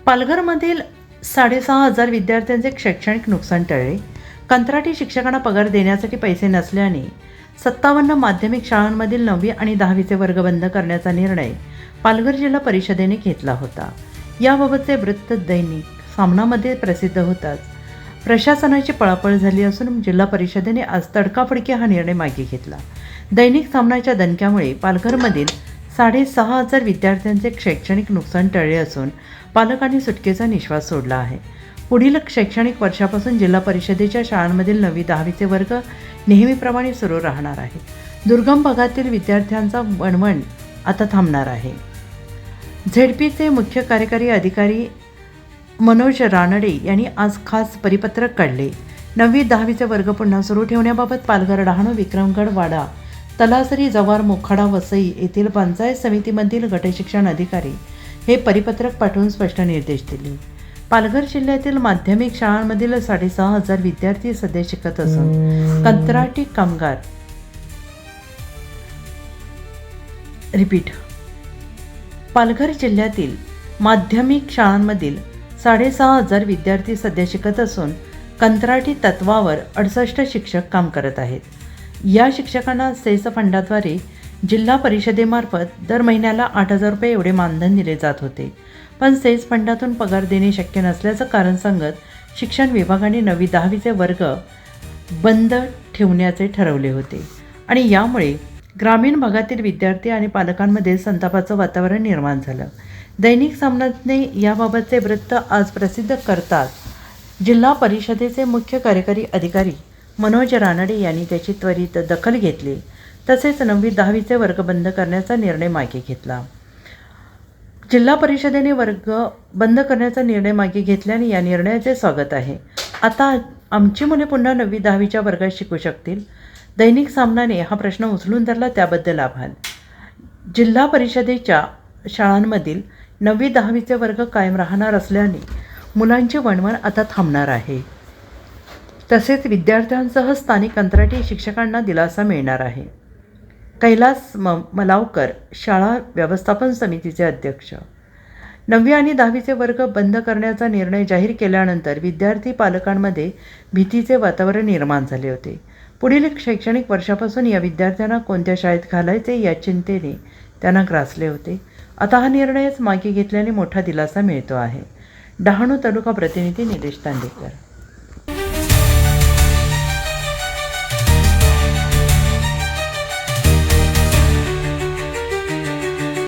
पालघरमधील 6,500 विद्यार्थ्यांचे शैक्षणिक नुकसान टळले. कंत्राटी शिक्षकांना पगार देण्यासाठी पैसे नसल्याने 57 माध्यमिक शाळांमधील 9वी आणि 10वीचे वर्ग बंद करण्याचा निर्णय पालघर जिल्हा परिषदेने घेतला होता. याबाबतचे वृत्त दैनिक सामनामध्ये प्रसिद्ध होताच प्रशासनाची पळापळ झाली असून जिल्हा परिषदेने आज तडकाफडकी हा निर्णय मागे घेतला. दैनिक सामनाच्या दणक्यामुळे पालघरमधील 6,500 विद्यार्थ्यांचे शैक्षणिक नुकसान टळले असून पालकांनी सुटकेचा निश्वास सोडला आहे. पुढील शैक्षणिक वर्षापासून जिल्हा परिषदेच्या शाळांमधील 9वी 10वीचे वर्ग नेहमीप्रमाणे सुरू राहणार आहे. दुर्गम भागातील विद्यार्थ्यांचा वणवण आता थांबणार आहे. झेडपीचे मुख्य कार्यकारी अधिकारी मनोज रानडे यांनी आज खास परिपत्रक काढले. 9वी 10वीचे वर्ग पुन्हा सुरू ठेवण्याबाबत पालघर, डहाणू, विक्रमगड, वाडा, तलासरी, जव्हार, मोखाडा, वसई येथील पंचायत समितीमधील गटशिक्षण अधिकारी हे परिपत्रक पाठवून स्पष्ट निर्देश दिले. पालघर जिल्ह्यातील माध्यमिक शाळांमधील 6,500 विद्यार्थी सध्या शिकत असून कंत्राटी कामगार पालघर जिल्ह्यातील माध्यमिक शाळांमधील 6,500 विद्यार्थी सध्या शिकत असून कंत्राटी तत्वावर 68 शिक्षक काम करत आहेत. या शिक्षकांना सेस फंडाद्वारे जिल्हा परिषदेमार्फत दर महिन्याला 8,000 रुपये एवढे मानधन दिले जात होते. पण सेस फंडातून पगार देणे शक्य नसल्याचं कारण सांगत शिक्षण विभागाने 9वी 10वीचे वर्ग बंद ठेवण्याचे ठरवले होते आणि यामुळे ग्रामीण भागातील विद्यार्थी आणि पालकांमध्ये संतापाचं वातावरण निर्माण झालं. दैनिक सामनाने याबाबतचे वृत्त आज प्रसिद्ध करताच जिल्हा परिषदेचे मुख्य कार्यकारी अधिकारी मनोज रानडे यांनी त्याची त्वरित दखल घेतली. तसेच 9वी 10वीचे वर्ग बंद करण्याचा निर्णय मागे घेतला. जिल्हा परिषदेने वर्ग बंद करण्याचा निर्णय मागे घेतल्याने या निर्णयाचे स्वागत आहे. आता आमची मुले पुन्हा 9वी 10वीच्या वर्गात शिकू शकतील. दैनिक सामनाने हा प्रश्न उचलून धरला, त्याबद्दल आभार. जिल्हा परिषदेच्या शाळांमधील 9वी 10वीचे वर्ग कायम राहणार असल्याने मुलांची वणवण आता थांबणार आहे. तसेच विद्यार्थ्यांसह स्थानिक कंत्राटी शिक्षकांना दिलासा मिळणार आहे. कैलास मलावकर, शाळा व्यवस्थापन समितीचे अध्यक्ष. 9वी आणि 10वीचे वर्ग बंद करण्याचा निर्णय जाहीर केल्यानंतर विद्यार्थी पालकांमध्ये भीतीचे वातावरण निर्माण झाले होते. पुढील शैक्षणिक वर्षापासून या विद्यार्थ्यांना कोणत्या शाळेत घालायचे या चिंतेने त्यांना ग्रासले होते. आता हा निर्णयच मागे घेतल्याने मोठा दिलासा मिळतो आहे. डहाणू तालुका प्रतिनिधी निलेश तांडेकर.